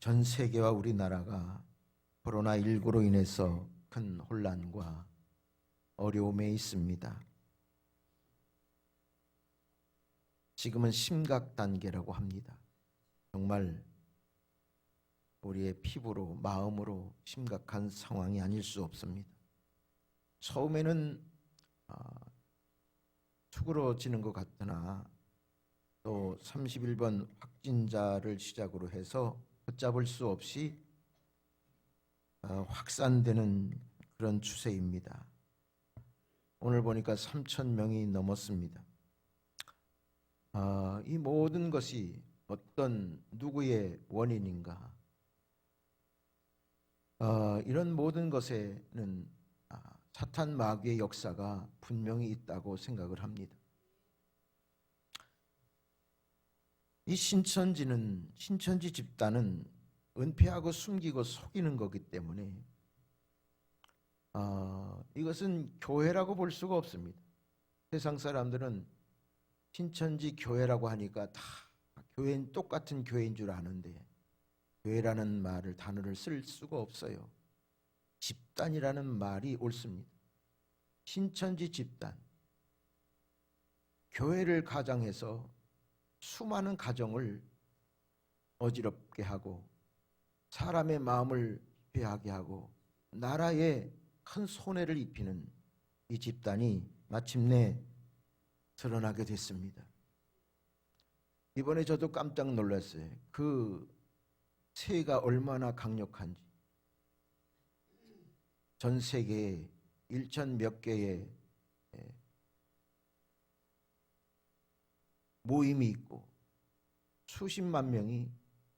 전 세계와 우리나라가 코로나19로 인해서 큰 혼란과 어려움에 있습니다. 지금은 심각 단계라고 합니다. 정말 우리의 피부로, 마음으로 심각한 상황이 아닐 수 없습니다. 처음에는 쭈그러지는 것 같으나 또 31번 확진자를 시작으로 해서 걷잡을 수 없이 확산되는 그런 추세입니다. 오늘 보니까 3,000명이 넘었습니다. 이 모든 것이 어떤 누구의 원인인가? 이런 모든 것에는 사탄 마귀의 역사가 분명히 있다고 생각을 합니다. 이 신천지 집단은 은폐하고 숨기고 속이는 거기 때문에 이것은 교회라고 볼 수가 없습니다. 세상 사람들은 신천지 교회라고 하니까 다 교회는 똑같은 교회인 줄 아는데 교회라는 단어를 쓸 수가 없어요. 집단이라는 말이 옳습니다. 신천지 집단, 교회를 가장해서 수많은 가정을 어지럽게 하고 사람의 마음을 회하게 하고 나라에 큰 손해를 입히는 이 집단이 마침내 드러나게 됐습니다. 이번에 저도 깜짝 놀랐어요. 그 세가 얼마나 강력한지. 전 세계에 1천 몇 개의 모임이 있고 수십만 명이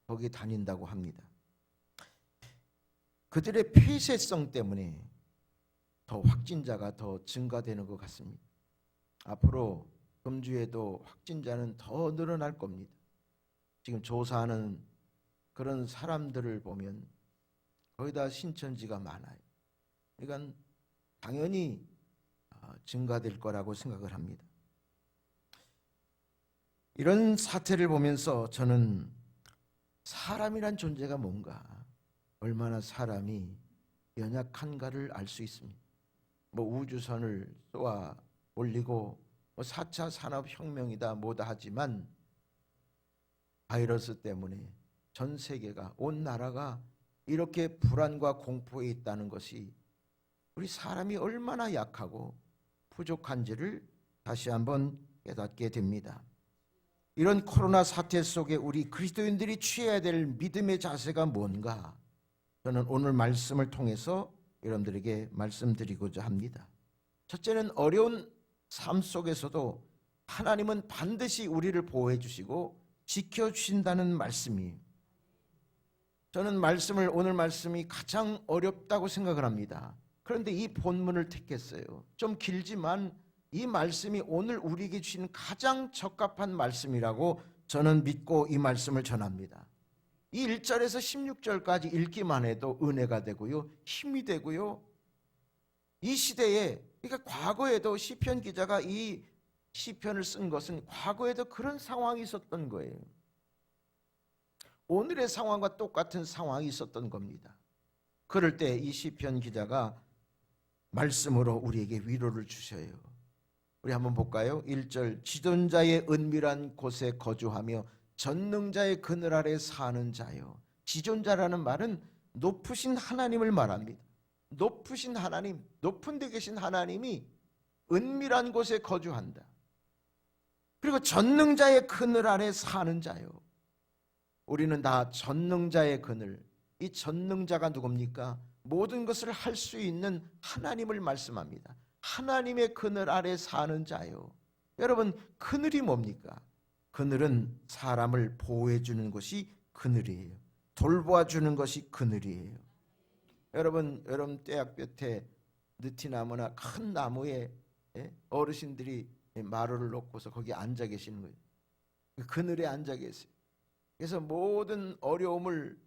거기 다닌다고 합니다. 그들의 폐쇄성 때문에 더 확진자가 더 증가되는 것 같습니다. 앞으로 금주에도 확진자는 더 늘어날 겁니다. 지금 조사하는 그런 사람들을 보면 거의 다 신천지가 많아요. 그러니까 당연히 증가될 거라고 생각을 합니다. 이런 사태를 보면서 저는 사람이란 존재가 뭔가, 얼마나 사람이 연약한가를 알 수 있습니다. 우주선을 쏘아 올리고 4차 산업혁명이다 뭐다 하지만 바이러스 때문에 전 세계가, 온 나라가 이렇게 불안과 공포에 있다는 것이 우리 사람이 얼마나 약하고 부족한지를 다시 한번 깨닫게 됩니다. 이런 코로나 사태 속에 우리 그리스도인들이 취해야 될 믿음의 자세가 뭔가, 저는 오늘 말씀을 통해서 여러분들에게 말씀드리고자 합니다. 첫째는 어려운 삶 속에서도 하나님은 반드시 우리를 보호해 주시고 지켜주신다는 말씀이에요. 저는 오늘 말씀이 가장 어렵다고 생각을 합니다. 그런데 이 본문을 택했어요. 좀 길지만 이 말씀이 오늘 우리에게 주신 가장 적합한 말씀이라고 저는 믿고 이 말씀을 전합니다. 이 1절에서 16절까지 읽기만 해도 은혜가 되고요, 힘이 되고요. 이 시대에, 그러니까 과거에도 시편 기자가 이 시편을 쓴 것은 과거에도 그런 상황이 있었던 거예요. 오늘의 상황과 똑같은 상황이 있었던 겁니다. 그럴 때 이 시편 기자가 말씀으로 우리에게 위로를 주셔요. 우리 한번 볼까요? 1절, 지존자의 은밀한 곳에 거주하며 전능자의 그늘 아래 사는 자요. 지존자라는 말은 높으신 하나님을 말합니다. 높으신 하나님, 높은 데 계신 하나님이 은밀한 곳에 거주한다. 그리고 전능자의 그늘 아래 사는 자요. 우리는 다 전능자의 그늘, 이 전능자가 누굽니까? 모든 것을 할 수 있는 하나님을 말씀합니다. 하나님의 그늘 아래 사는 자요. 여러분, 그늘이 뭡니까? 그늘은 사람을 보호해 주는 것이 그늘이에요. 돌보아주는 것이 그늘이에요. 여러분 떼약볕에 느티나무나 큰 나무에 어르신들이 마루를 놓고서 거기 앉아 계시는 거예요. 그늘에 앉아 계세요. 그래서 모든 어려움을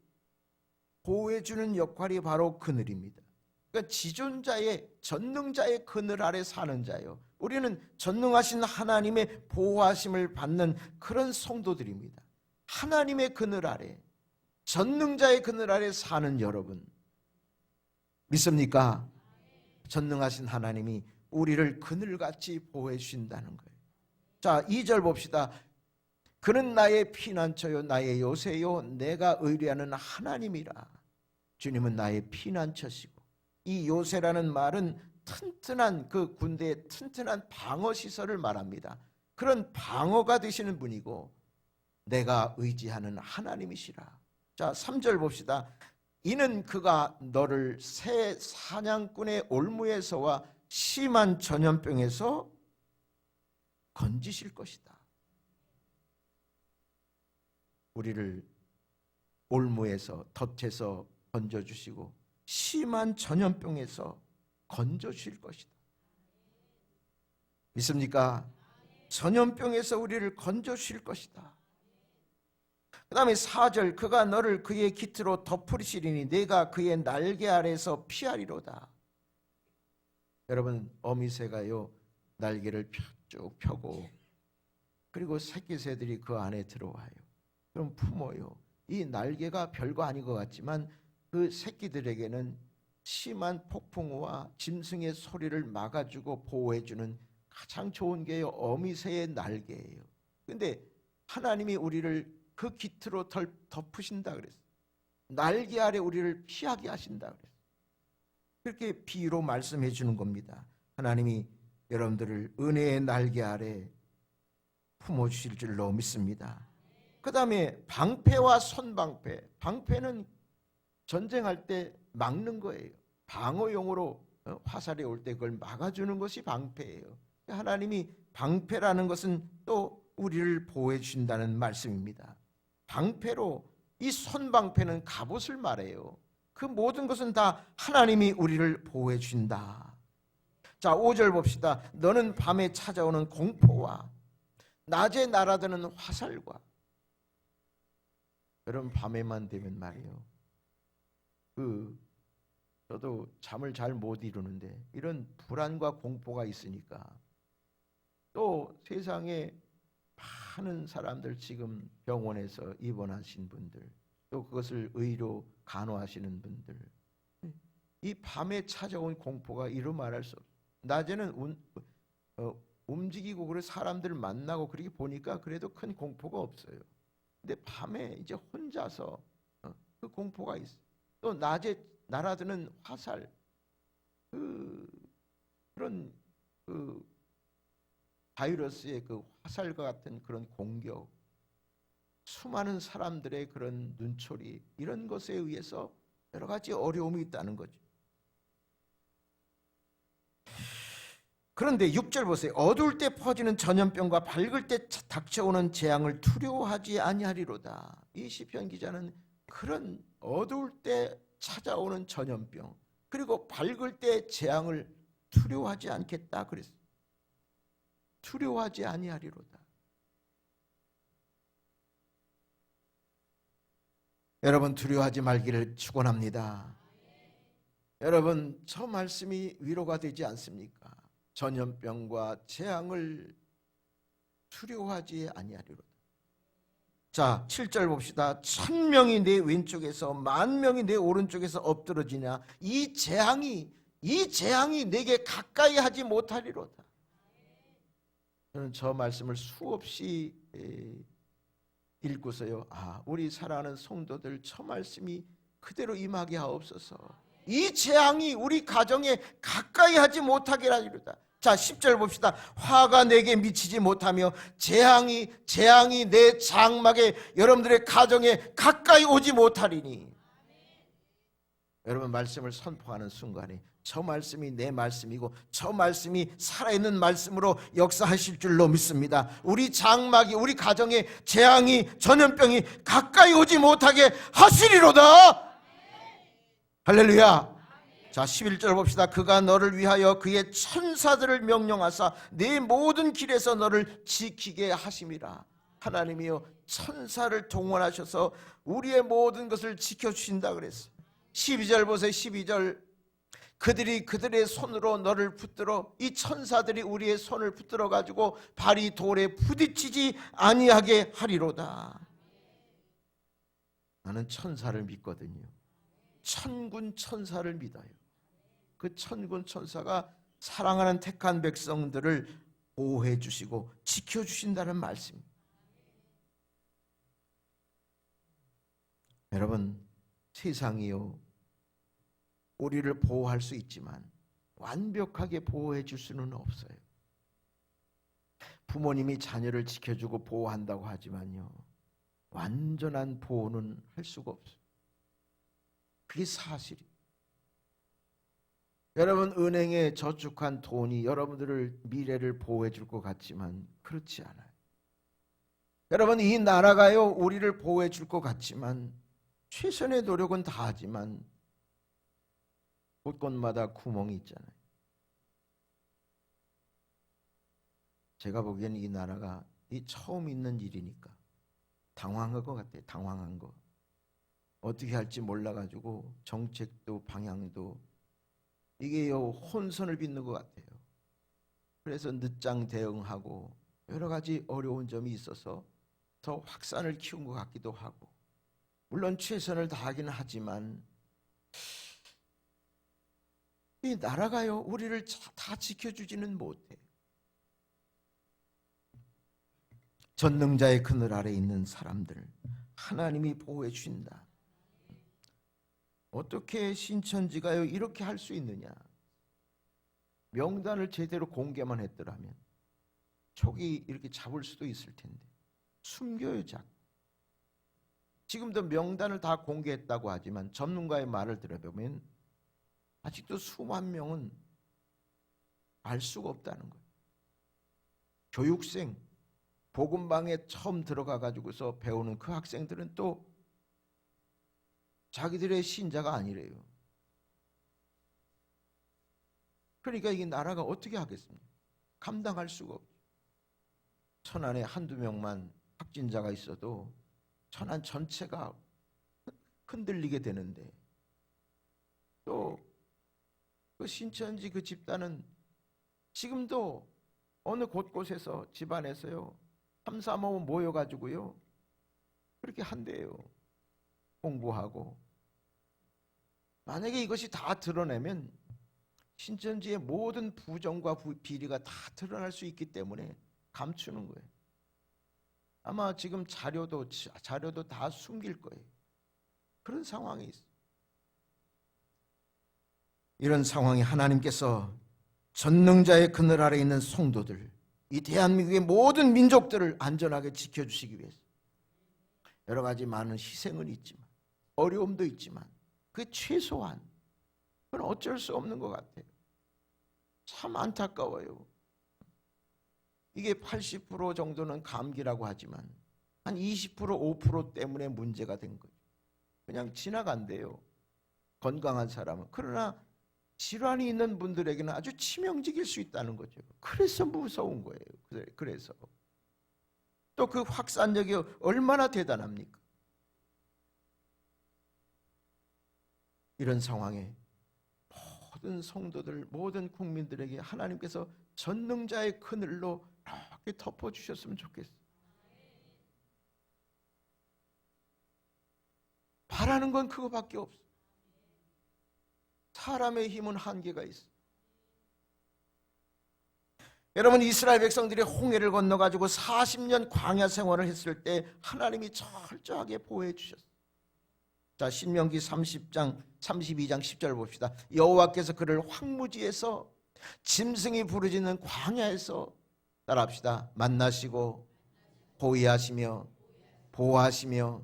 보호해 주는 역할이 바로 그늘입니다. 그러니까 지존자의, 전능자의 그늘 아래 사는 자요. 우리는 전능하신 하나님의 보호하심을 받는 그런 성도들입니다. 하나님의 그늘 아래, 전능자의 그늘 아래 사는 여러분 믿습니까? 전능하신 하나님이 우리를 그늘같이 보호해 주신다는 거예요. 자, 2절 봅시다. 그는 나의 피난처요 나의 요새요 내가 의뢰하는 하나님이라. 주님은 나의 피난처시고, 이 요새라는 말은 튼튼한 그 군대의 튼튼한 방어 시설을 말합니다. 그런 방어가 되시는 분이고 내가 의지하는 하나님이시라. 자, 3절 봅시다. 이는 그가 너를 새 사냥꾼의 올무에서와 심한 전염병에서 건지실 것이다. 우리를 올무에서 덫에서 건져주시고 심한 전염병에서 건져주실 것이다. 믿습니까? 전염병에서 우리를 건져주실 것이다. 그 다음에 4절 그가 너를 그의 깃으로 덮으시리니 내가 그의 날개 아래서 피하리로다. 여러분, 어미새가요 날개를 쭉 펴고 그리고 새끼새들이 그 안에 들어와요. 그럼 품어요. 이 날개가 별거 아닌 것 같지만 그 새끼들에게는 심한 폭풍우와 짐승의 소리를 막아주고 보호해주는 가장 좋은 게 어미새의 날개예요. 그런데 하나님이 우리를 그 깃으로 덮으신다 그랬어요. 날개 아래 우리를 피하게 하신다 그랬어요. 그렇게 비유로 말씀해 주는 겁니다. 하나님이 여러분들을 은혜의 날개 아래 품어주실 줄로 믿습니다. 그 다음에 방패와 손방패. 방패는 전쟁할 때 막는 거예요. 방어용으로 화살이 올 때 그걸 막아주는 것이 방패예요. 하나님이 방패라는 것은 또 우리를 보호해 주신다는 말씀입니다. 방패로, 이 손방패는 갑옷을 말해요. 그 모든 것은 다 하나님이 우리를 보호해 주신다. 자, 5절 봅시다. 너는 밤에 찾아오는 공포와 낮에 날아드는 화살과. 여러분, 밤에만 되면 말이에요, 저도 잠을 잘 못 이루는데 이런 불안과 공포가 있으니까, 또 세상에 많은 사람들 지금 병원에서 입원하신 분들, 또 그것을 의료 간호하시는 분들, 이 밤에 찾아온 공포가 이루 말할 수 없어요. 낮에는 움직이고 그래 사람들 만나고 그렇게 보니까 그래도 큰 공포가 없어요. 근데 밤에 이제 혼자서 그 공포가 있어요. 또 낮에 날아드는 화살, 그런 바이러스의 그 화살과 같은 그런 공격, 수많은 사람들의 그런 눈초리, 이런 것에 의해서 여러 가지 어려움이 있다는 거죠. 그런데 6절 보세요. 어두울 때 퍼지는 전염병과 밝을 때 닥쳐오는 재앙을 두려워하지 아니하리로다. 이 시편 기자는 그런 어두울 때 찾아오는 전염병, 그리고 밝을 때 재앙을 두려워하지 않겠다 그랬어요. 두려워하지 아니하리로다. 여러분, 두려워하지 말기를 축원합니다. 여러분, 저 말씀이 위로가 되지 않습니까? 전염병과 재앙을 두려워하지 아니하리로다. 자, 7절 봅시다. 1000명이 내 왼쪽에서 10,000명이 내 오른쪽에서 엎드러지냐, 이 재앙이 내게 가까이 하지 못하리로다. 저는 저 말씀을 수없이 읽고서요, 우리 사랑하는 성도들, 저 말씀이 그대로 임하게 하옵소서. 이 재앙이 우리 가정에 가까이 하지 못하게 하리로다. 자, 10절 봅시다. 화가 내게 미치지 못하며 재앙이 내 장막에, 여러분들의 가정에 가까이 오지 못하리니. 여러분, 말씀을 선포하는 순간에 저 말씀이 내 말씀이고 저 말씀이 살아있는 말씀으로 역사하실 줄로 믿습니다. 우리 장막이, 우리 가정에 재앙이, 전염병이 가까이 오지 못하게 하시리로다. 할렐루야. 자, 11절 봅시다. 그가 너를 위하여 그의 천사들을 명령하사 네 모든 길에서 너를 지키게 하심이라. 하나님이요, 천사를 동원하셔서 우리의 모든 것을 지켜주신다 그랬어요. 12절 보세요. 12절. 그들이 그들의 손으로 너를 붙들어, 이 천사들이 우리의 손을 붙들어 가지고 발이 돌에 부딪히지 아니하게 하리로다. 나는 천사를 믿거든요. 천군 천사를 믿어요. 그 천군 천사가 사랑하는 택한 백성들을 보호해 주시고 지켜 주신다는 말씀입니다. 여러분, 세상이요, 우리를 보호할 수 있지만 완벽하게 보호해 줄 수는 없어요. 부모님이 자녀를 지켜주고 보호한다고 하지만요, 완전한 보호는 할 수가 없어요. 그게 사실이에요. 여러분, 은행에 저축한 돈이 여러분들을 미래를 보호해 줄 것 같지만 그렇지 않아요. 여러분, 이 나라가요, 우리를 보호해 줄 것 같지만 최선의 노력은 다 하지만 곳곳마다 구멍이 있잖아요. 제가 보기에는 이 나라가 이 처음 있는 일이니까 당황한 것 같아요. 당황한 거. 어떻게 할지 몰라가지고 정책도 방향도 이게요, 혼선을 빚는 것 같아요. 그래서 늦장 대응하고 여러 가지 어려운 점이 있어서 더 확산을 키운 것 같기도 하고, 물론 최선을 다하긴 하지만 이 나라가요, 우리를 다 지켜주지는 못해요. 전능자의 그늘 아래 있는 사람들을 하나님이 보호해 주신다. 어떻게 신천지가요 이렇게 할 수 있느냐? 명단을 제대로 공개만 했더라면 촉이 이렇게 잡을 수도 있을 텐데 숨겨요 자꾸. 지금도 명단을 다 공개했다고 하지만 전문가의 말을 들어보면 아직도 수만 명은 알 수가 없다는 거예요. 교육생, 복음방에 처음 들어가 가지고서 배우는 그 학생들은 또 자기들의 신자가 아니래요. 그러니까 이 나라가 어떻게 하겠습니까? 감당할 수가 없죠. 천안에 한두 명만 확진자가 있어도 천안 전체가 흔들리게 되는데, 또 그 신천지 그 집단은 지금도 어느 곳곳에서 집안에서요 3, 4, 5 모여가지고요 그렇게 한대요. 공부하고. 만약에 이것이 다 드러내면 신천지의 모든 부정과 비리가 다 드러날 수 있기 때문에 감추는 거예요. 아마 지금 자료도 다 숨길 거예요. 그런 상황이 있어요. 이런 상황에 하나님께서 전능자의 그늘 아래 있는 성도들, 이 대한민국의 모든 민족들을 안전하게 지켜주시기 위해서 여러 가지 많은 희생은 있지만, 어려움도 있지만 그 최소한 그건 어쩔 수 없는 것 같아요. 참 안타까워요. 이게 80% 정도는 감기라고 하지만 한 20%, 5% 때문에 문제가 된 거죠. 그냥 지나간대요, 건강한 사람은. 그러나 질환이 있는 분들에게는 아주 치명적일 수 있다는 거죠. 그래서 무서운 거예요. 그래서 또 그 확산력이 얼마나 대단합니까? 이런 상황에 모든 성도들, 모든 국민들에게 하나님께서 전능자의 그늘로 이렇게 덮어주셨으면 좋겠어요. 바라는 건 그거밖에 없어요. 사람의 힘은 한계가 있어요. 여러분, 이스라엘 백성들이 홍해를 건너가지고 40년 광야 생활을 했을 때 하나님이 철저하게 보호해 주셨어요. 자, 신명기 32장 10절 봅시다. 여호와께서 그를 황무지에서 짐승이 부르짖는 광야에서, 따라합시다, 만나시고 호위하시며 보호하시며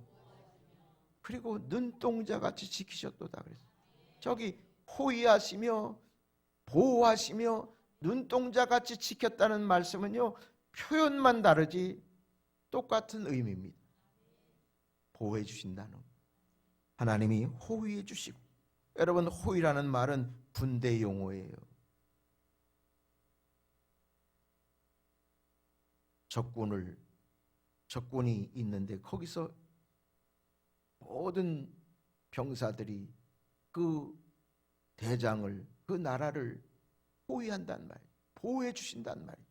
그리고 눈동자같이 지키셨도다 그랬어요. 저기 호위하시며 보호하시며 눈동자같이 지켰다는 말씀은요, 표현만 다르지 똑같은 의미입니다. 보호해 주신다는 거. 하나님이 호위해 주시고, 여러분, 호위라는 말은 군대 용어예요. 적군이 있는데 거기서 모든 병사들이 그 대장을, 그 나라를 호위한단 말이에요. 보호해 주신단 말이에요.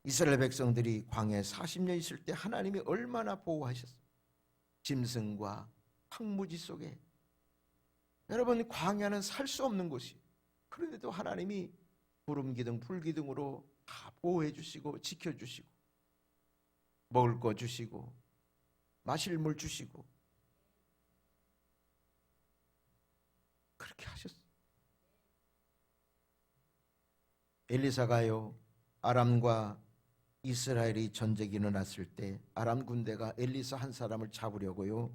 이스라엘 백성들이 광야에 40년 있을 때 하나님이 얼마나 보호하셨어요. 짐승과 황무지 속에, 여러분 광야는 살 수 없는 곳이, 그런데도 하나님이 구름기둥 불기둥으로 다 보호해 주시고 지켜주시고 먹을 거 주시고 마실 물 주시고 그렇게 하셨어요. 엘리사가요, 아람과 이스라엘이 전쟁이 일어났을 때 아람 군대가 엘리사 한 사람을 잡으려고요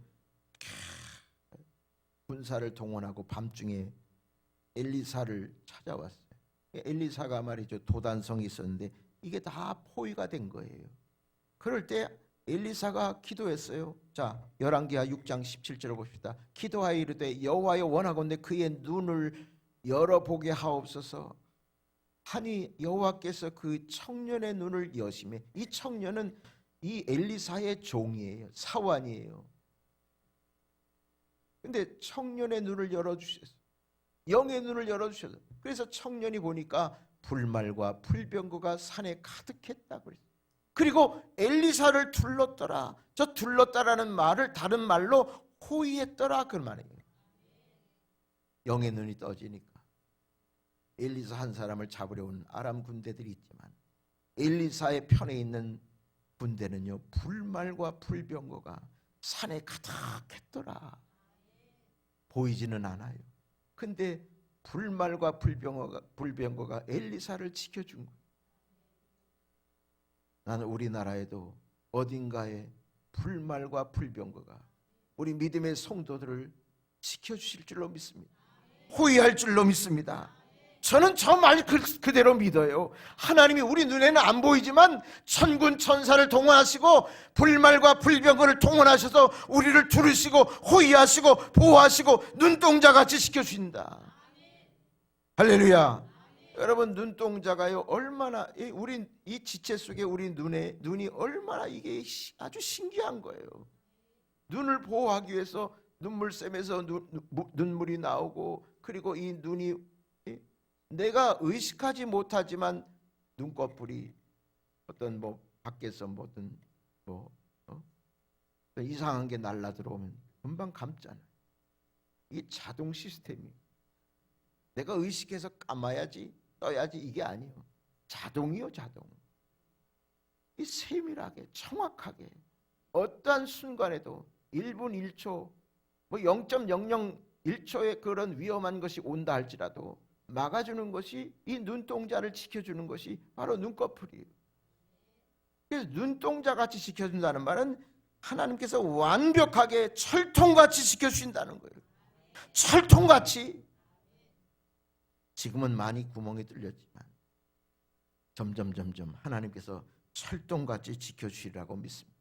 군사를 동원하고 밤중에 엘리사를 찾아왔어요. 엘리사가 말이죠, 도단성이 있었는데 이게 다 포위가 된 거예요. 그럴 때 엘리사가 기도했어요. 자, 열왕기하 6장 17절을 봅시다. 기도하여 이르되 여호와여 원하건대 그의 눈을 열어보게 하옵소서. 하니 여호와께서 그 청년의 눈을 여시매, 이 청년은 이 엘리사의 종이에요. 사환이에요. 근데 청년의 눈을 열어주셨어요. 영의 눈을 열어주셨어요. 그래서 청년이 보니까 불말과 불병거가 산에 가득했다 그랬어요. 그리고 엘리사를 둘렀더라. 저 둘렀다라는 말을 다른 말로 호위했더라 그 말이에요. 영의 눈이 떠지니까 엘리사 한 사람을 잡으려 온 아람 군대들이 있지만 엘리사의 편에 있는 군대는요 불말과 불병거가 산에 가득했더라. 보이지는 않아요. 근데 불말과 불병거가 엘리사를 지켜준 거예요. 나는 우리나라에도 어딘가에 불말과 불병거가 우리 믿음의 성도들을 지켜주실 줄로 믿습니다. 호위할 줄로 믿습니다. 저는 저 말 그대로 믿어요. 하나님이 우리 눈에는 안 보이지만 천군 천사를 동원하시고 불말과 불병거를 동원하셔서 우리를 두르시고 호위하시고 보호하시고 눈동자같이 지켜주신다. 할렐루야. 여러분, 눈동자가요 얼마나 우리 이 지체 속에 우리 눈이 얼마나 이게 아주 신기한 거예요. 눈을 보호하기 위해서 눈물샘에서 눈물이 나오고, 그리고 이 눈이 내가 의식하지 못하지만 눈꺼풀이 어떤 밖에서 뭐든 이상한 게 날라 들어오면 금방 감잖아요. 이게 자동 시스템이에요. 내가 의식해서 감아야지 떠야지 이게 아니에요. 자동이요, 자동. 이 세밀하게 정확하게 어떠한 순간에도 1분 1초 0.001초의 그런 위험한 것이 온다 할지라도 막아주는 것이, 이 눈동자를 지켜주는 것이 바로 눈꺼풀이에요. 그래서 눈동자같이 지켜준다는 말은 하나님께서 완벽하게 철통같이 지켜주신다는 거예요. 철통같이. 지금은 많이 구멍이 뚫렸지만 점점 하나님께서 철통같이 지켜주시리라고 믿습니다.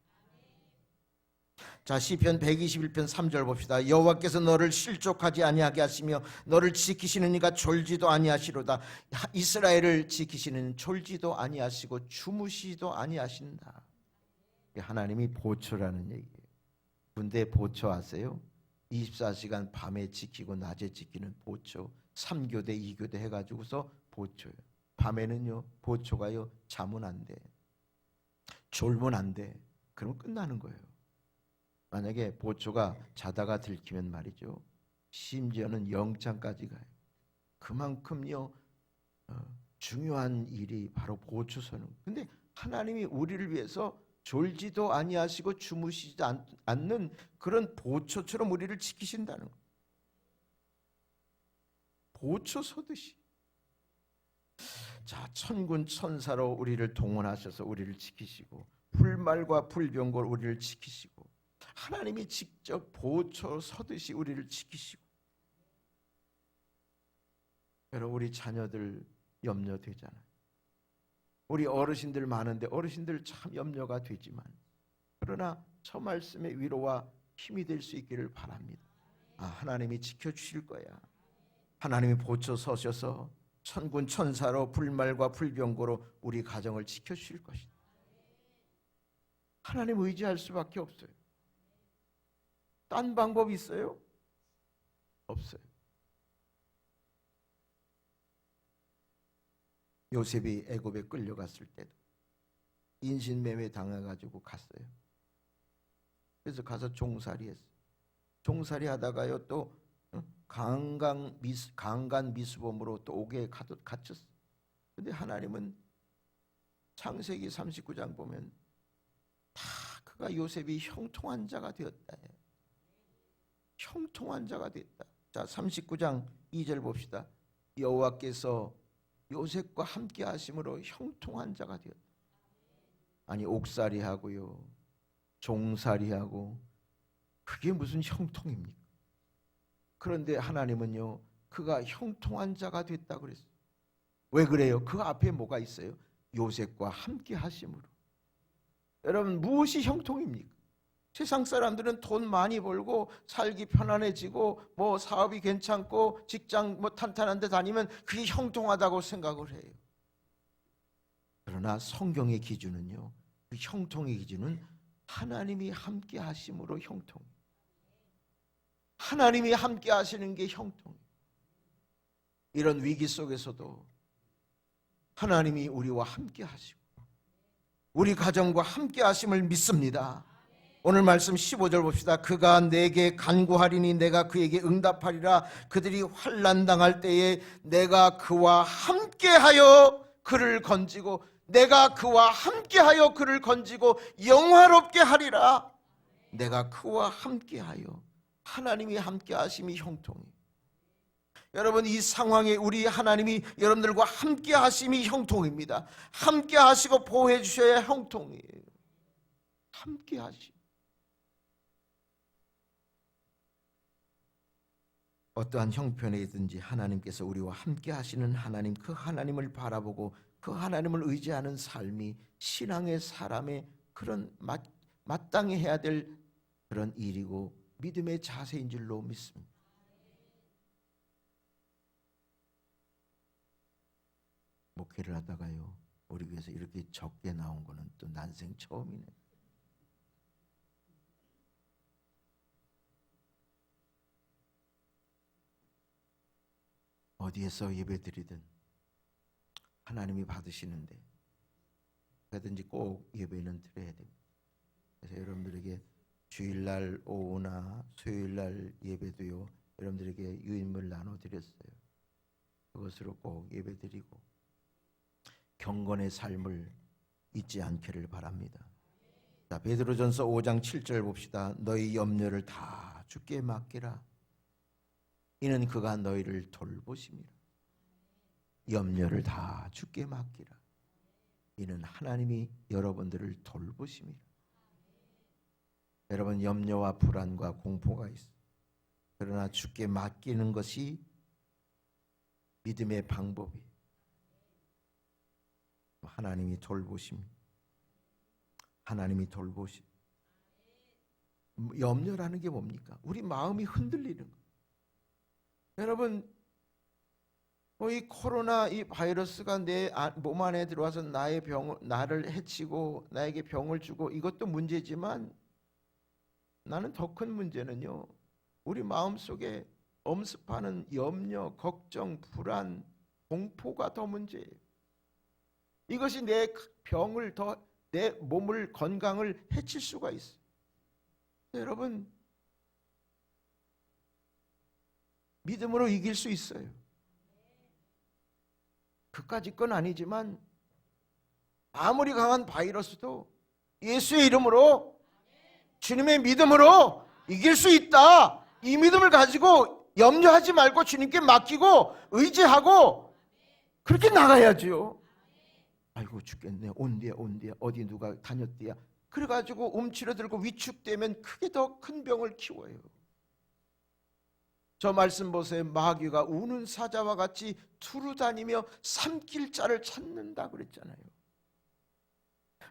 자, 시편 121편 3절 봅시다. 여호와께서 너를 실족하지 아니하게 하시며 너를 지키시는 이가 졸지도 아니하시로다. 이스라엘을 지키시는 졸지도 아니하시고 주무시지도 아니하신다. 하나님이 보초라는 얘기예요. 군대 보초 아세요? 24시간 밤에 지키고 낮에 지키는 보초. 3교대 2교대 해가지고서 보초요. 밤에는요 보초가요 자면 안 돼, 졸면 안 돼. 그러면 끝나는 거예요. 만약에 보초가 자다가 들키면 말이죠, 심지어는 영장까지 가요. 그만큼요 중요한 일이 바로 보초 서는. 근데 하나님이 우리를 위해서 졸지도 아니하시고 주무시지 않는 그런 보초처럼 우리를 지키신다는 거예요. 보초 서듯이. 자, 천군 천사로 우리를 동원하셔서 우리를 지키시고 불말과 불병거로 우리를 지키시고 하나님이 직접 보초 서듯이 우리를 지키시고. 여러분, 우리 자녀들 염려되잖아요. 우리 어르신들 많은데 어르신들 참 염려가 되지만, 그러나 저 말씀의 위로와 힘이 될 수 있기를 바랍니다. 하나님이 지켜주실 거야. 하나님이 보초 서셔서 천군 천사로 불말과 불병거로 우리 가정을 지켜주실 것이다. 하나님 의지할 수밖에 없어요. 딴 방법이 있어요? 없어요. 요셉이 애굽에 끌려갔을 때도 인신매매 당해가지고 갔어요. 그래서 가서 종살이 했어요. 종살이 하다가요 또 강간 미수범으로 또 옥에 갇혔어요. 근데 하나님은 창세기 39장 보면 다 그가 요셉이 형통한 자가 되었다. 형통한 자가 됐다. 자, 39장 2절 봅시다. 여호와께서 요셉과 함께 하심으로 형통한 자가 되었다. 아니, 옥살이 하고요, 종살이 하고, 그게 무슨 형통입니까? 그런데 하나님은요, 그가 형통한 자가 됐다 그랬어요. 왜 그래요? 그 앞에 뭐가 있어요? 요셉과 함께 하심으로. 여러분, 무엇이 형통입니까? 세상 사람들은 돈 많이 벌고 살기 편안해지고 뭐 사업이 괜찮고 직장 뭐 탄탄한 데 다니면 그게 형통하다고 생각을 해요. 그러나 성경의 기준은요, 그 형통의 기준은 하나님이 함께 하심으로 형통. 하나님이 함께 하시는 게 형통. 이런 위기 속에서도 하나님이 우리와 함께 하시고 우리 가정과 함께 하심을 믿습니다. 오늘 말씀 15절 봅시다. 그가 내게 간구하리니 내가 그에게 응답하리라. 그들이 환난 당할 때에 내가 그와 함께하여 그를 건지고 내가 그와 함께하여 그를 건지고 영화롭게 하리라. 내가 그와 함께하여. 하나님이 함께하심이 형통이에요. 여러분, 이 상황에 우리 하나님이 여러분들과 함께하심이 형통입니다. 함께하시고 보호해 주셔야 형통이에요. 함께하시. 어떠한 형편이든지 하나님께서 우리와 함께 하시는 하나님, 그 하나님을 바라보고 그 하나님을 의지하는 삶이 신앙의 사람의 그런 마땅히 해야 될 그런 일이고 믿음의 자세인 줄로 믿습니다. 목회를 하다가요, 우리 교회에서 이렇게 적게 나온 거는 또 난생 처음이네. 어디에서 예배드리든 하나님이 받으시는데 그러든지 꼭 예배는 드려야 됩니다. 그래서 여러분들에게 주일날 오후나 수요일날 예배도요, 여러분들에게 유인물 나눠드렸어요. 그것으로 꼭 예배드리고 경건의 삶을 잊지 않기를 바랍니다. 자, 베드로전서 5장 7절 봅시다. 너희 염려를 다 주께 맡기라. 이는 그가 너희를 돌보심이라. 염려를 다 주께 맡기라. 이는 하나님이 여러분들을 돌보심이라. 여러분, 염려와 불안과 공포가 있어요. 그러나 주께 맡기는 것이 믿음의 방법이에요. 하나님이 돌보십니다. 하나님이 돌보십. 염려라는 게 뭡니까? 우리 마음이 흔들리는 거예요. 여러분, 이 코로나 이 바이러스가 내 몸 안에 들어와서 나를 해치고 나에게 병을 주고 이것도 문제지만 나는 더 큰 문제는요, 우리 마음속에 엄습하는 염려, 걱정, 불안, 공포가 더 문제예요. 이것이 내 병을 내 몸을 건강을 해칠 수가 있어요. 여러분, 믿음으로 이길 수 있어요. 그까짓 건 아니지만 아무리 강한 바이러스도 예수의 이름으로, 주님의 믿음으로 이길 수 있다. 이 믿음을 가지고 염려하지 말고 주님께 맡기고 의지하고 그렇게 나가야죠. 아이고 죽겠네, 온대야 어디 누가 다녔대야, 그래가지고 움츠러들고 위축되면 크게 더 큰 병을 키워요. 저 말씀 보세요. 마귀가 우는 사자와 같이 두루 다니며 삼킬 자를 찾는다 그랬잖아요.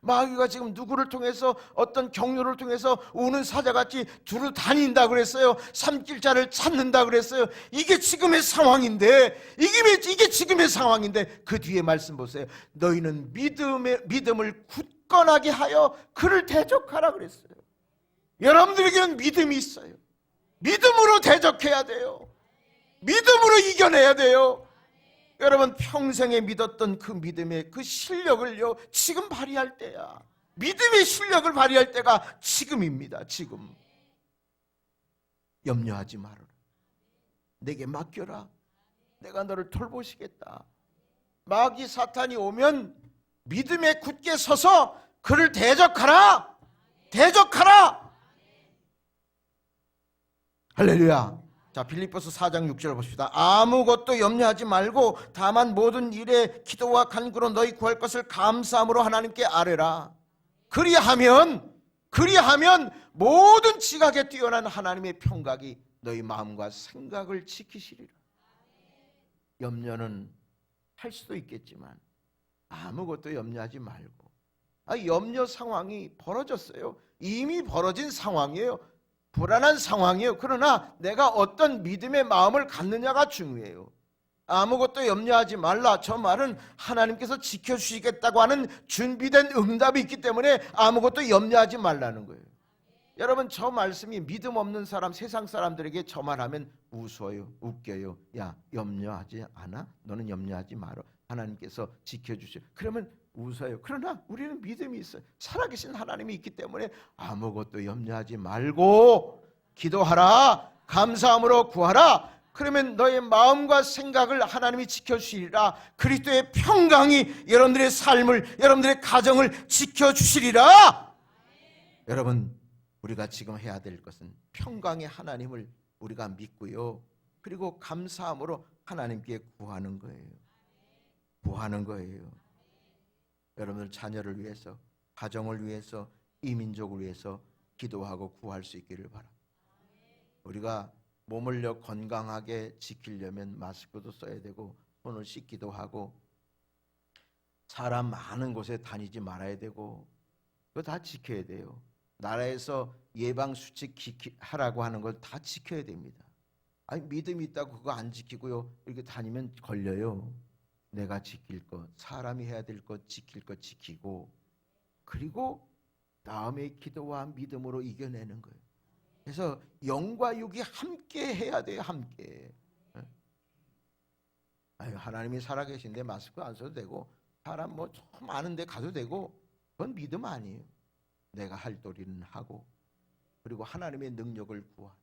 마귀가 지금 누구를 통해서, 어떤 경로를 통해서 우는 사자같이 두루 다닌다 그랬어요. 삼킬 자를 찾는다 그랬어요. 이게 지금의 상황인데, 이게 지금의 상황인데 그 뒤에 말씀 보세요. 너희는 믿음을 굳건하게 하여 그를 대적하라 그랬어요. 여러분들에게는 믿음이 있어요. 믿음으로 대적해야 돼요. 믿음으로 이겨내야 돼요. 여러분, 평생에 믿었던 그 믿음의 그 실력을요, 지금 발휘할 때야. 믿음의 실력을 발휘할 때가 지금입니다. 지금. 염려하지 말아라. 내게 맡겨라. 내가 너를 돌보시겠다. 마귀 사탄이 오면 믿음에 굳게 서서 그를 대적하라. 대적하라. 할렐루야. 자, 빌립보서 4장 6절 봅시다. 아무것도 염려하지 말고 다만 모든 일에 기도와 간구로 너희 구할 것을 감사함으로 하나님께 아뢰라. 그리하면 모든 지각에 뛰어난 하나님의 평강이 너희 마음과 생각을 지키시리라. 염려는 할 수도 있겠지만 아무것도 염려하지 말고. 염려 상황이 벌어졌어요. 이미 벌어진 상황이에요. 불안한 상황이에요. 그러나 내가 어떤 믿음의 마음을 갖느냐가 중요해요. 아무것도 염려하지 말라. 저 말은 하나님께서 지켜주시겠다고 하는 준비된 응답이 있기 때문에 아무것도 염려하지 말라는 거예요. 여러분, 저 말씀이 믿음 없는 사람, 세상 사람들에게 저 말하면 웃어요, 웃겨요. 야, 염려하지 않아? 너는 염려하지 마라. 하나님께서 지켜주셔. 그러면 웃어요. 그러나 우리는 믿음이 있어요. 살아계신 하나님이 있기 때문에 아무것도 염려하지 말고 기도하라. 감사함으로 구하라. 그러면 너의 마음과 생각을 하나님이 지켜주시리라. 그리스도의 평강이 여러분들의 삶을, 여러분들의 가정을 지켜주시리라. 여러분, 우리가 지금 해야 될 것은 평강의 하나님을 우리가 믿고요, 그리고 감사함으로 하나님께 구하는 거예요. 구하는 거예요. 여러분들 자녀를 위해서, 가정을 위해서, 이 민족을 위해서 기도하고 구할 수 있기를 바랍니다. 우리가 몸을 건강하게 지키려면 마스크도 써야 되고 손을 씻기도 하고 사람 많은 곳에 다니지 말아야 되고 그거 다 지켜야 돼요. 나라에서 예방수칙 하라고 하는 걸 다 지켜야 됩니다. 아니, 믿음이 있다고 그거 안 지키고요 이렇게 다니면 걸려요. 내가 지킬 것, 사람이 해야 될 것, 지킬 것 지키고, 그리고 다음에 기도와 믿음으로 이겨내는 거예요. 그래서 영과 육이 함께 해야 돼요. 함께. 하나님이 살아계신데 마스크 안 써도 되고 사람 좀 많은 데 가도 되고 그건 믿음 아니에요. 내가 할 도리는 하고, 그리고 하나님의 능력을 구하.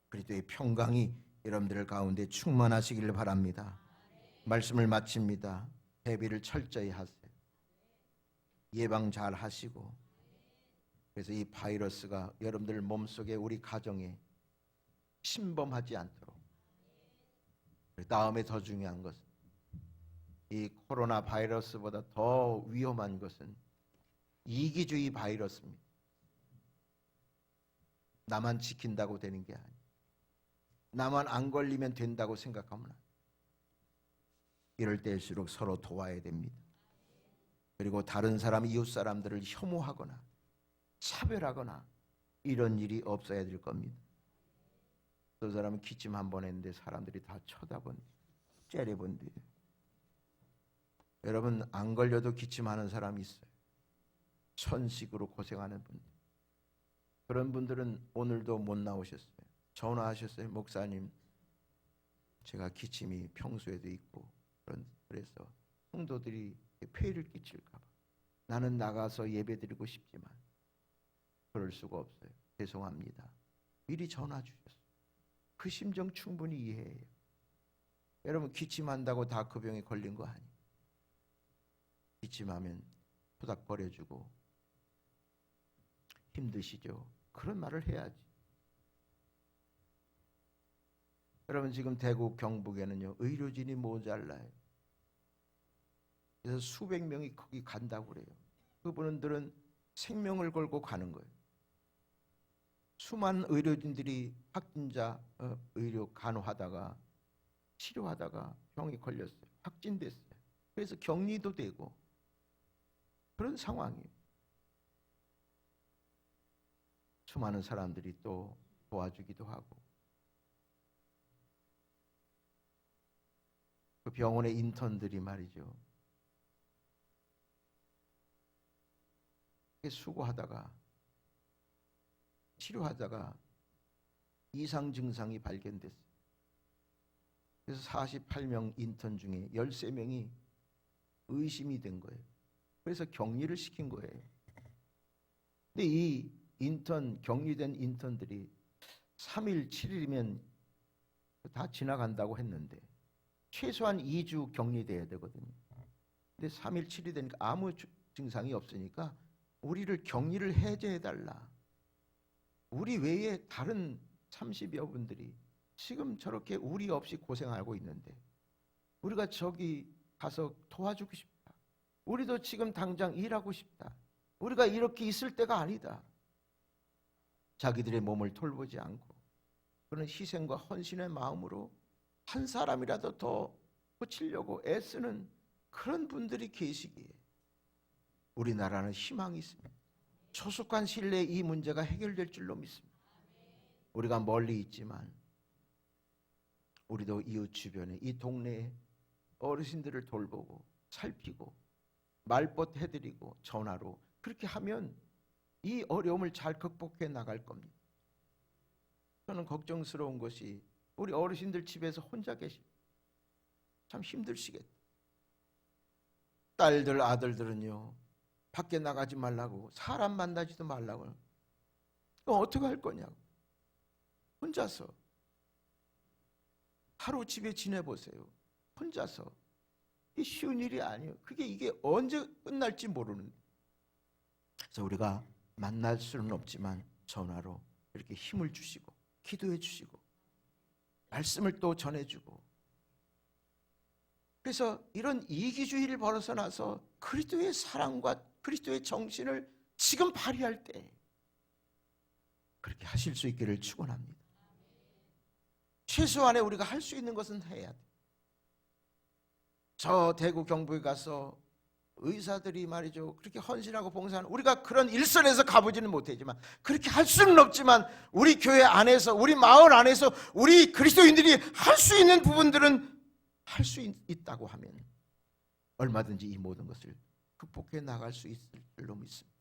그리스도의 평강이 여러분들 가운데 충만하시기를 바랍니다. 말씀을 마칩니다. 대비를 철저히 하세요. 예방 잘 하시고, 그래서 이 바이러스가 여러분들 몸속에, 우리 가정에 침범하지 않도록. 다음에 더 중요한 것은, 이 코로나 바이러스보다 더 위험한 것은 이기주의 바이러스입니다. 나만 지킨다고 되는 게 아니에요. 나만 안 걸리면 된다고 생각하면 이럴 때일수록 서로 도와야 됩니다. 그리고 다른 사람, 이웃 사람들을 혐오하거나 차별하거나 이런 일이 없어야 될 겁니다. 그 사람은 기침 한 번 했는데 사람들이 다 쳐다본, 째려본대요. 여러분, 안 걸려도 기침하는 사람이 있어요. 천식으로 고생하는 분들. 그런 분들은 오늘도 못 나오셨어요. 전화하셨어요. 목사님, 제가 기침이 평소에도 있고 그래서 성도들이 폐해를 끼칠까 봐 나는 나가서 예배드리고 싶지만 그럴 수가 없어요. 죄송합니다. 미리 전화 주셨어요. 그 심정 충분히 이해해요. 여러분, 기침한다고 다 그 병에 걸린 거 아니에요. 기침하면 토닥 버려주고 힘드시죠? 그런 말을 해야지. 여러분, 지금 대구 경북에는요 의료진이 모자라요. 그래서 수백 명이 거기 간다고 그래요. 그분들은 생명을 걸고 가는 거예요. 수많은 의료진들이 확진자 의료 간호하다가 치료하다가 병이 걸렸어요. 확진됐어요. 그래서 격리도 되고 그런 상황이에요. 수많은 사람들이 또 도와주기도 하고, 그 병원의 인턴들이 말이죠, 수고하다가 치료하다가 이상 증상이 발견됐어요. 그래서 48명 인턴 중에 13명이 의심이 된 거예요. 그래서 격리를 시킨 거예요. 근데 이 격리된 인턴들이 3일, 7일이면 다 지나간다고 했는데 최소한 2주 격리돼야 되거든요. 근데 3일, 7일 되니까 아무 증상이 없으니까 우리를 격리를 해제해달라. 우리 외에 다른 30여 분들이 지금 저렇게 우리 없이 고생하고 있는데 우리가 저기 가서 도와주고 싶다. 우리도 지금 당장 일하고 싶다. 우리가 이렇게 있을 때가 아니다. 자기들의 몸을 돌보지 않고 그런 희생과 헌신의 마음으로 한 사람이라도 더 고치려고 애쓰는 그런 분들이 계시기에 우리나라는 희망이 있습니다. 조속한 시일 내에 이 문제가 해결될 줄로 믿습니다. 우리가 멀리 있지만 우리도 이웃 주변에 이 동네에 어르신들을 돌보고 살피고 말벗 해드리고 전화로 그렇게 하면 이 어려움을 잘 극복해 나갈 겁니다. 저는 걱정스러운 것이 우리 어르신들 집에서 혼자 계십니다. 참 힘드시겠다. 딸들 아들들은요 밖에 나가지 말라고 사람 만나지도 말라고 그럼 어떻게 할 거냐고 혼자서 하루 집에 지내보세요. 혼자서 이게 쉬운 일이 아니에요. 이게 언제 끝날지 모르는데 그래서 우리가 만날 수는 없지만 전화로 이렇게 힘을 주시고 기도해 주시고 말씀을 또 전해주고 그래서 이런 이기주의를 벗어나서 그리스도의 사랑과 그리스도의 정신을 지금 발휘할 때 그렇게 하실 수 있기를 축원합니다. 최소한의 우리가 할 수 있는 것은 해야 돼. 저 대구 경북에 가서 의사들이 말이죠 그렇게 헌신하고 봉사하는 우리가 그런 일선에서 가보지는 못하지만 그렇게 할 수는 없지만 우리 교회 안에서 우리 마을 안에서 우리 그리스도인들이 할 수 있는 부분들은 할 수 있다고 하면 얼마든지 이 모든 것을 극복해 나갈 수 있을 줄로 믿습니다.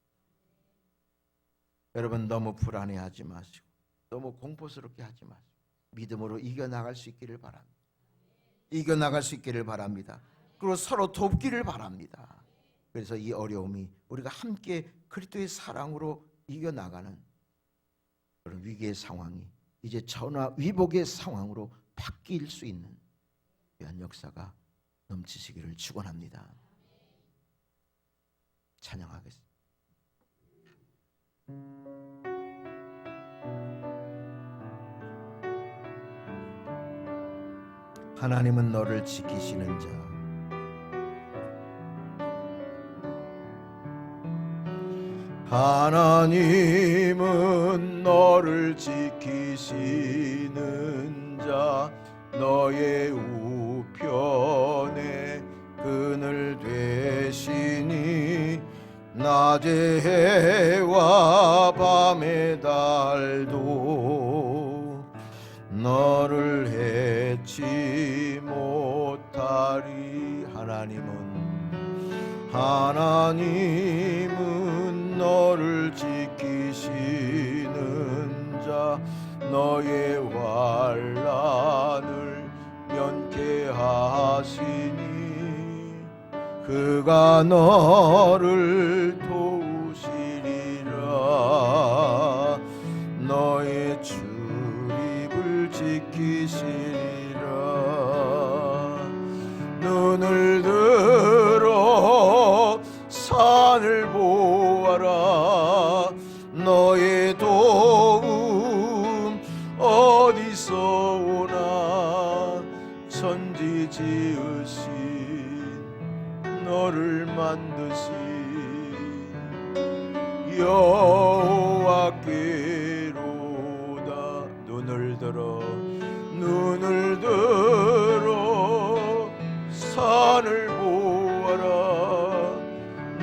여러분 너무 불안해하지 마시고 너무 공포스럽게 하지 마시고 믿음으로 이겨나갈 수 있기를 바랍니다. 이겨나갈 수 있기를 바랍니다. 그리고 서로 돕기를 바랍니다. 그래서 이 어려움이 우리가 함께 그리스도의 사랑으로 이겨나가는 그런 위기의 상황이 이제 전화위복의 상황으로 바뀔 수 있는 귀한 역사가 넘치시기를 축원합니다. 찬양하겠습니다. 하나님은 너를 지키시는 자 하나님은 너를 지키시는 자 너의 우편에 그늘 되시니 낮의 해와 밤의 달도 너를 해치 못하리. 하나님은 너를 지키시는 자 너의 환난을 면케하시니 그가 너를 도우시리라. 너의 출입을 지키시리라. 눈을 들어 산을 보아라. 너의 도움 어디서 오나. 천지 지으신 너를 만드신 여호와께로다. 눈을 들어 산을 보아라.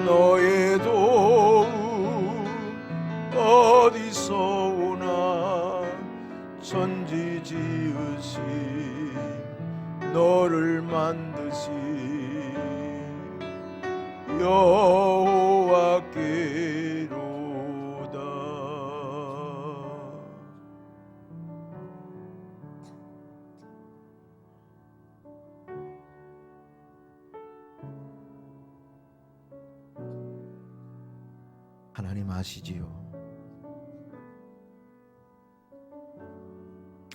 너의 도움 어디서 오나. 천지 지으신 너를 만드신 여호와께로다. 하나님 아시지요.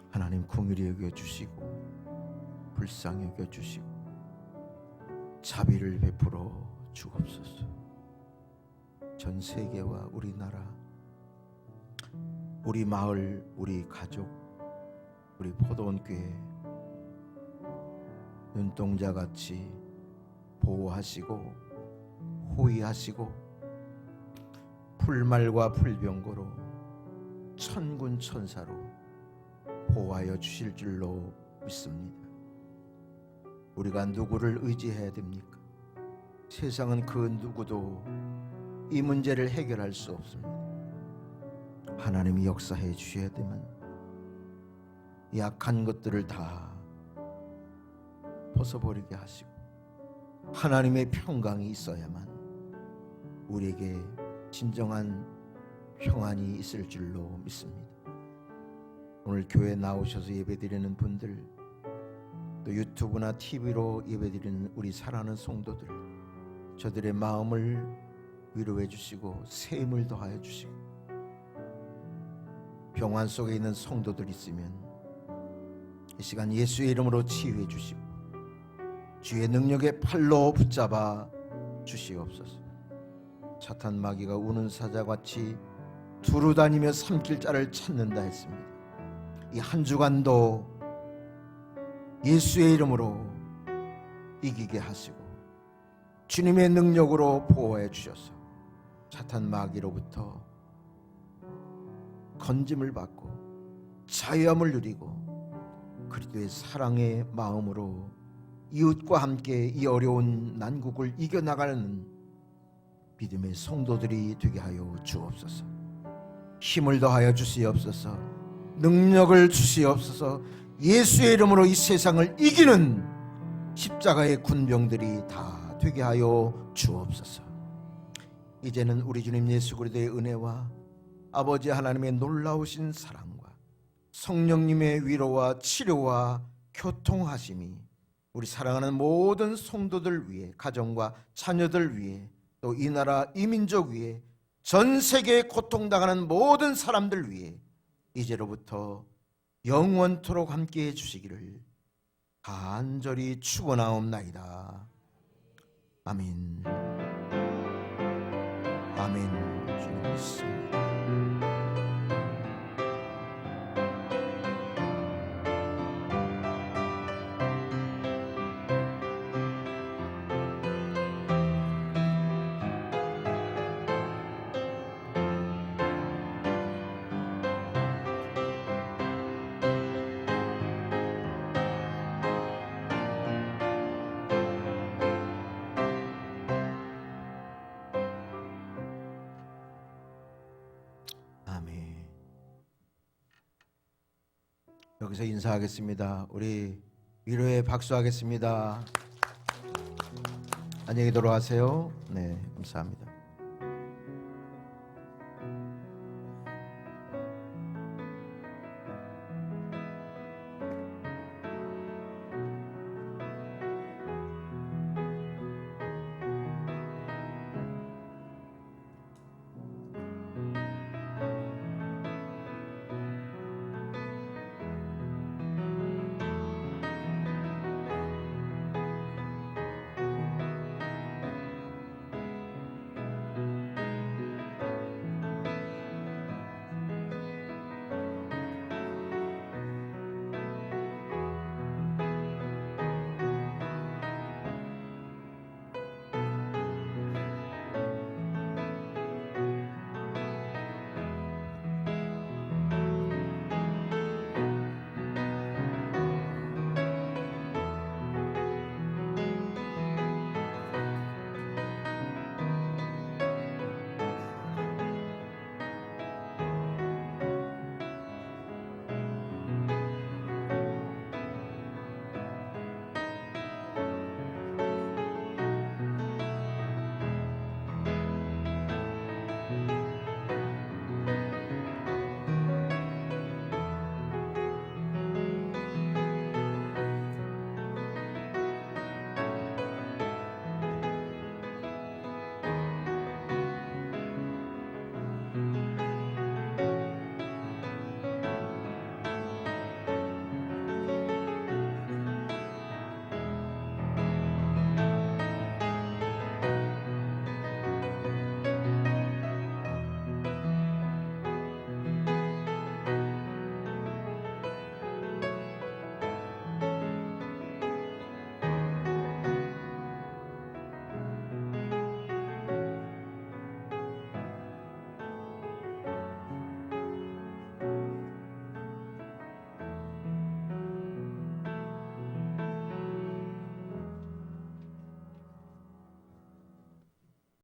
하나님 긍휼히 여겨주시고 불쌍히 여겨주시고 자비를 베풀어 주옵소서. 전 세계와 우리나라, 우리 마을, 우리 가족, 우리 포도원교회 눈동자같이 보호하시고 호위하시고 풀말과 풀병거로 천군 천사로 보호하여 주실 줄로 믿습니다. 우리가 누구를 의지해야 됩니까? 세상은 그 누구도 이 문제를 해결할 수 없습니다. 하나님이 역사해 주셔야 되면 약한 것들을 다 벗어버리게 하시고 하나님의 평강이 있어야만 우리에게 진정한 평안이 있을 줄로 믿습니다. 오늘 교회 나오셔서 예배드리는 분들, 또 유튜브나 TV로 예배드리는 우리 사랑하는 성도들, 저들의 마음을 위로해 주시고 새 힘을 더하여 주시고, 병환 속에 있는 성도들 있으면 이 시간 예수의 이름으로 치유해 주시고 주의 능력의 팔로 붙잡아 주시옵소서. 사탄 마귀가 우는 사자같이 두루다니며 삼킬 자를 찾는다 했습니다. 이 한 주간도 예수의 이름으로 이기게 하시고 주님의 능력으로 보호해 주셔서 사탄 마귀로부터 건짐을 받고 자유함을 누리고 그리스도의 사랑의 마음으로 이웃과 함께 이 어려운 난국을 이겨나가는 믿음의 성도들이 되게 하여 주옵소서. 힘을 더하여 주시옵소서. 능력을 주시옵소서. 예수의 이름으로 이 세상을 이기는 십자가의 군병들이 다 되게 하여 주옵소서. 이제는 우리 주님 예수 그리스도의 은혜와 아버지 하나님의 놀라우신 사랑과 성령님의 위로와 치료와 교통하심이 우리 사랑하는 모든 성도들 위해, 가정과 자녀들 위해, 또 이 나라 이 민족 위해, 전 세계에 고통당하는 모든 사람들 위해 이제로부터 영원토록 함께해 주시기를 간절히 축원하옵나이다. 아멘. 아멘. 주님 믿습니다. 여기서 인사하겠습니다. 우리 위로의 박수하겠습니다. 안녕히 돌아가세요. 네, 감사합니다.